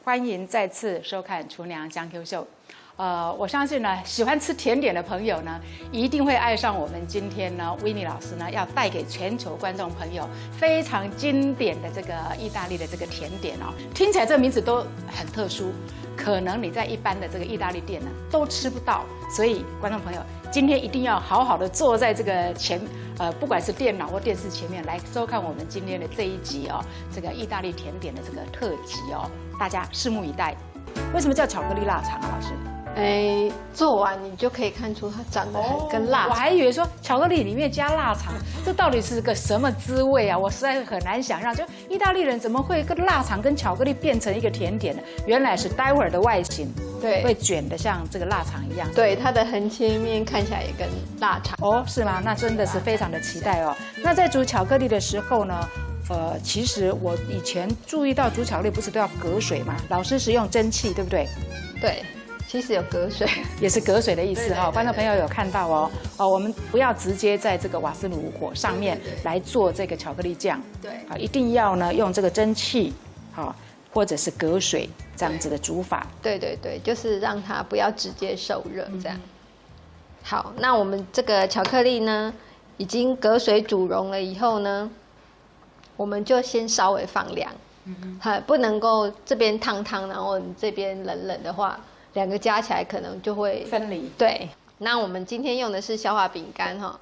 欢迎再次收看《厨娘江 Q 秀》。我相信呢，喜欢吃甜点的朋友呢，一定会爱上我们今天呢，维尼老师呢要带给全球观众朋友非常经典的这个意大利的这个甜点哦。听起来这个名字都很特殊，可能你在一般的这个意大利店呢都吃不到，所以观众朋友今天一定要好好的坐在这个不管是电脑或电视前面来收看我们今天的这一集哦，这个意大利甜点的这个特辑哦，大家拭目以待。为什么叫巧克力腊肠啊，老师？做完你就可以看出它长得很跟腊肠。我还以为说巧克力里面加腊肠，这到底是个什么滋味啊？我实在很难想象，就意大利人怎么会跟腊肠跟巧克力变成一个甜点呢？原来是待会儿的外形，对，会卷得像这个腊肠一样。对，它的横切面看起来也跟腊肠。哦，是吗？那真的是非常的期待哦。那在煮巧克力的时候呢？其实我以前注意到煮巧克力不是都要隔水吗？老师是用蒸汽，对不对？对，其实有隔水，也是隔水的意思哈。观众朋友有看到哦。我们不要直接在这个瓦斯炉火上面来做这个巧克力酱，对，一定要呢用这个蒸汽，或者是隔水这样子的煮法。对对对，就是让它不要直接受热这样。好，那我们这个巧克力呢，已经隔水煮溶了以后呢，我们就先稍微放凉，不能够这边烫烫，然后你这边冷冷的话，两个加起来可能就会分离。对，那我们今天用的是消化饼干哈，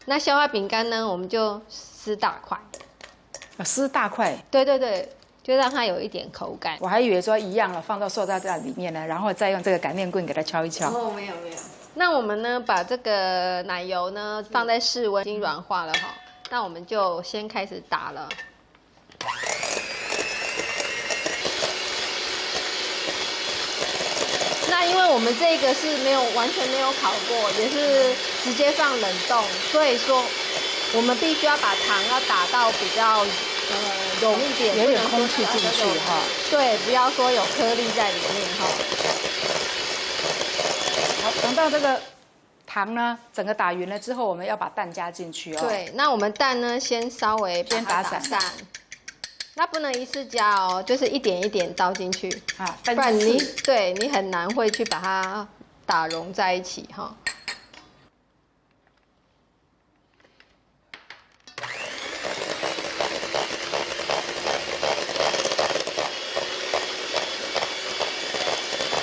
那消化饼干呢，我们就撕大块，撕大块。对对对，就让它有一点口感。我还以为说一样了，放到塑料袋里面呢，然后再用这个擀面棍给它敲一敲。哦，没有没有。那我们呢，把这个奶油呢放在室温，已经软化了哈。那我们就先开始打了。那因为我们这个是完全没有烤过，也是直接放冷冻，所以说我们必须要把糖要打到比较溶一点，有点空气进去哈。对，不要说有颗粒在里面哈。好，等到这个糖呢整个打匀了之后，我们要把蛋加进去哦。对，那我们蛋呢先稍微把它打散，那不能一次加哦，就是一点一点倒进去啊，不然你很难会去把它打融在一起哈。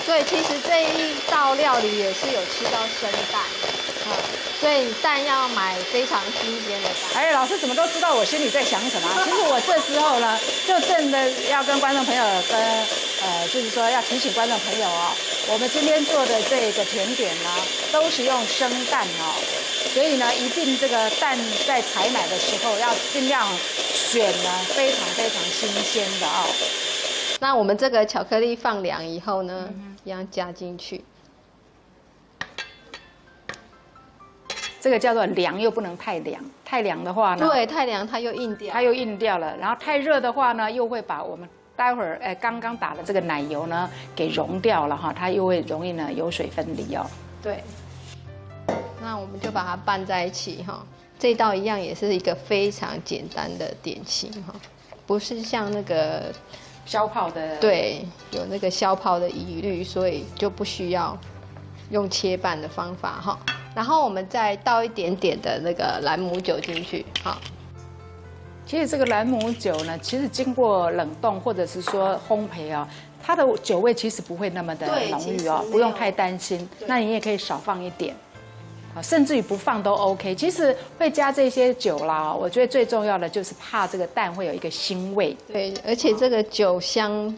所以其实这一道料理也是有吃到生蛋，所以蛋要买非常新鲜的蛋。老师怎么都知道我心里在想什么？其实我这时候呢，就正的要跟观众朋友就是说要提醒观众朋友哦，我们今天做的这个甜点呢，都是用生蛋哦，所以呢，一定这个蛋在采买的时候要尽量选呢非常非常新鲜的哦。那我们这个巧克力放凉以后呢，一样加进去。这个叫做凉，又不能太凉，太凉的话呢，对，太凉它又硬掉，了。然后太热的话呢，又会把我们待会儿刚刚打的这个奶油呢给溶掉了哈，它又会容易呢油水分离哦。对，那我们就把它拌在一起哈。这道一样也是一个非常简单的点心哈，不是像那个消泡的，对，有那个消泡的疑虑，所以就不需要用切拌的方法哈。然后我们再倒一点点的那个兰姆酒进去哈。其实这个兰姆酒呢，其实经过冷冻或者是说烘焙啊，它的酒味其实不会那么的浓郁哦，不用太担心。那你也可以少放一点，甚至于不放都 OK。其实会加这些酒啦，我觉得最重要的就是怕这个蛋会有一个腥味。对，而且这个酒香，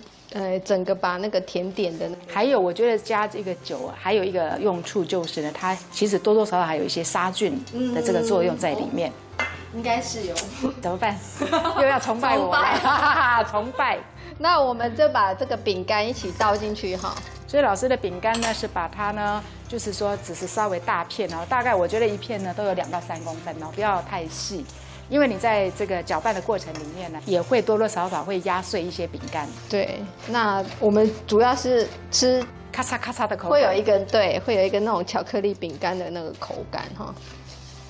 整个把那个甜点的还有我觉得加这个酒还有一个用处就是呢，它其实多多少少还有一些杀菌的这个作用在里面。应该是有。怎么办？又要崇拜我了，崇拜。那我们就把这个饼干一起倒进去哈。所以老师的饼干呢，是把它呢，就是说只是稍微大片哦，大概我觉得一片呢都有2到3公分哦，不要太细，因为你在这个搅拌的过程里面呢，也会多多少少会压碎一些饼干。对，那我们主要是吃咔嚓咔嚓的口感，会有一个那种巧克力饼干的那个口感哈。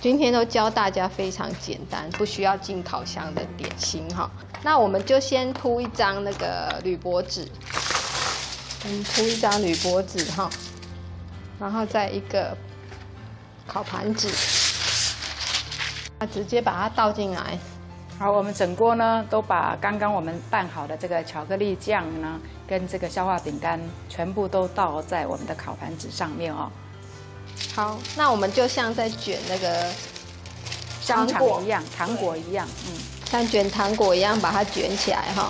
今天都教大家非常简单，不需要进烤箱的点心哈。那我们就先铺一张那个铝箔纸，我们铺一张铝箔纸哈，然后再一个烤盘纸，直接把它倒进来。好，我们整锅呢都把刚刚我们拌好的这个巧克力酱呢，跟这个消化饼干全部都倒在我们的烤盘纸上面哦。好，那我们就像在卷那个香肠一样，糖果一样，像卷糖果一样把它卷起来哈。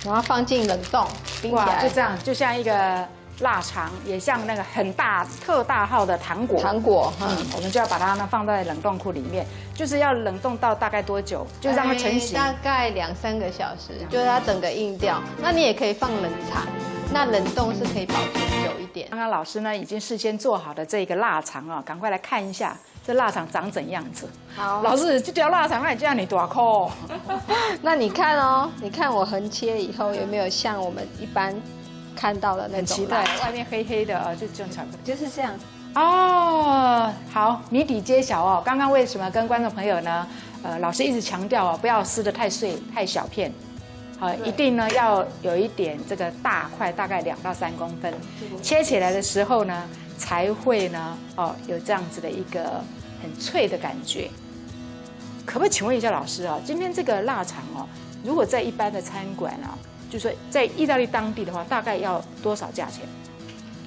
然后放进冷冻冰起来，就这样，就像一个腊肠，也像那个很大特大号的糖果。我们就要把它呢放在冷冻库里面，就是要冷冻到大概多久？就让它成型。大概2-3个小时，就是它整个硬掉。那你也可以放冷藏，那冷冻是可以保存久一点。刚刚老师呢已经事先做好的这个腊肠啊，赶快来看一下这腊肠长怎样子。好，老师这条腊肠那这样你多抠？那你看哦，你看我横切以后有没有像我们一般看到的那种？很期待，外面黑黑的啊，就这种巧克力，就是这样。哦，好，谜底揭晓哦。刚刚为什么跟观众朋友呢？老师一直强调哦，不要撕得太碎、太小片，好，一定呢要有一点这个大块，大概2到3公分，切起来的时候呢才会呢有这样子的一个很脆的感觉。可不可以请问一下老师啊，今天这个腊肠哦，如果在一般的餐馆啊，就是说在意大利当地的话，大概要多少价钱？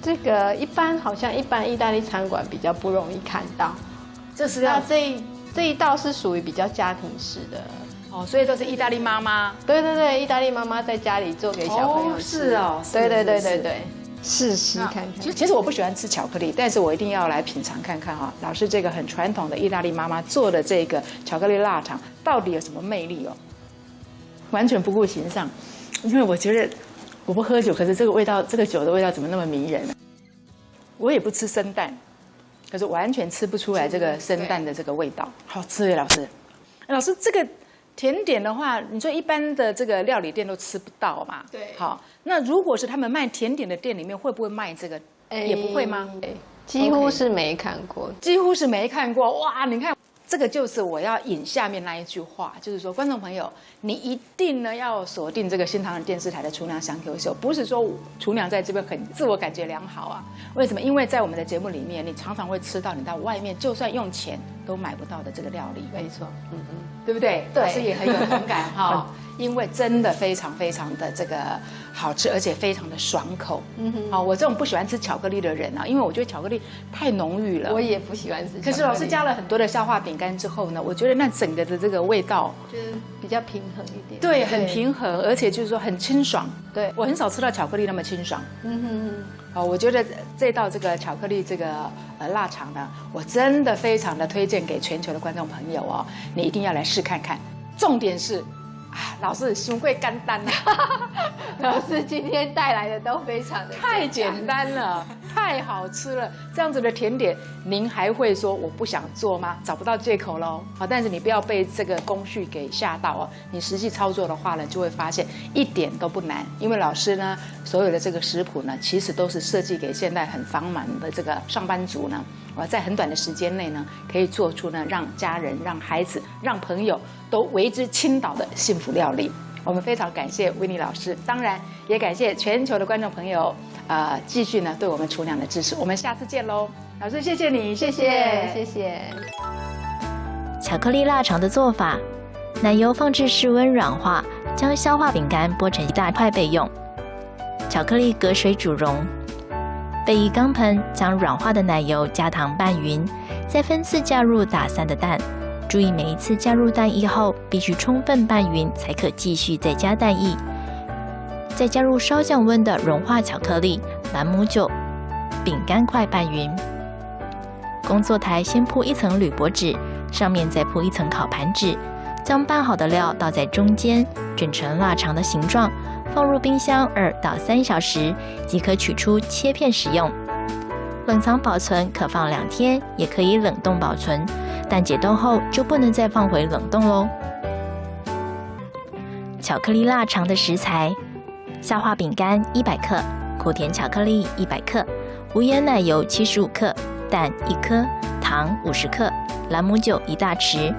这个好像一般意大利餐馆比较不容易看到，这是要这一道是属于比较家庭式的哦，所以都是意大利妈妈。对，意大利妈妈在家里做给小朋友吃。是哦，对，试试看看。其实我不喜欢吃巧克力，但是我一定要来品尝看看哈。老师这个很传统的意大利妈妈做的这个巧克力腊肠，到底有什么魅力哦？完全不顾形象，因为我觉得我不喝酒，可是这个味道，这个酒的味道怎么那么迷人？我也不吃生蛋，可是完全吃不出来这个生蛋的这个味道，好吃耶，老师。老师，这个甜点的话，你说一般的这个料理店都吃不到嘛？对。好，那如果是他们卖甜点的店里面，会不会卖这个？也不会吗？几乎是没看过，几乎是没看过。哇，你看。这个就是我要引下面那一句话，就是说，观众朋友，你一定呢要锁定这个新唐人电视台的厨娘香 Q 秀，不是说厨娘在这边很自我感觉良好啊。为什么？因为在我们的节目里面，你常常会吃到你到外面就算用钱都买不到的这个料理。没错，对不对？对，老师也很有同感哈。因为真的非常非常的这个好吃，而且非常的爽口。好，我这种不喜欢吃巧克力的人啊，因为我觉得巧克力太浓郁了。我也不喜欢吃。可是老师加了很多的消化饼干之后呢，我觉得那整个的这个味道就是比较平衡一点。对，很平衡，而且就是说很清爽。对，我很少吃到巧克力那么清爽。我觉得这道这个巧克力这个腊肠呢，我真的非常的推荐给全球的观众朋友哦，你一定要来试看看。重点是。老师胸贵干单了，老师今天带来的都非常的太简单了，太好吃了。这样子的甜点，您还会说我不想做吗？找不到借口喽。好，但是你不要被这个工序给吓到哦。你实际操作的话呢，就会发现一点都不难。因为老师呢，所有的这个食谱呢，其实都是设计给现在很繁忙的这个上班族呢。在很短的时间内呢，可以做出呢让家人、让孩子、让朋友都为之倾倒的幸福料理。我们非常感谢维尼老师，当然也感谢全球的观众朋友，继续呢对我们厨娘的支持。我们下次见喽，老师，谢谢你，谢谢。巧克力腊肠的做法：奶油放置室温软化，将消化饼干剥成一大块备用。巧克力隔水煮溶。备一钢盆，将软化的奶油加糖拌匀，再分次加入打散的蛋。注意每一次加入蛋液后，必须充分拌匀，才可继续再加蛋液。再加入稍降温的融化巧克力、朗姆酒，饼干块拌匀。工作台先铺一层铝箔纸，上面再铺一层烤盘纸，将拌好的料倒在中间，卷成腊肠的形状。放入冰箱2到3小时，即可取出切片食用。冷藏保存可放2天，也可以冷冻保存，但解冻后就不能再放回冷冻喽。巧克力腊肠的食材：消化饼干100克，苦甜巧克力100克，无盐奶油75克，蛋1颗，糖50克，朗姆酒1大匙。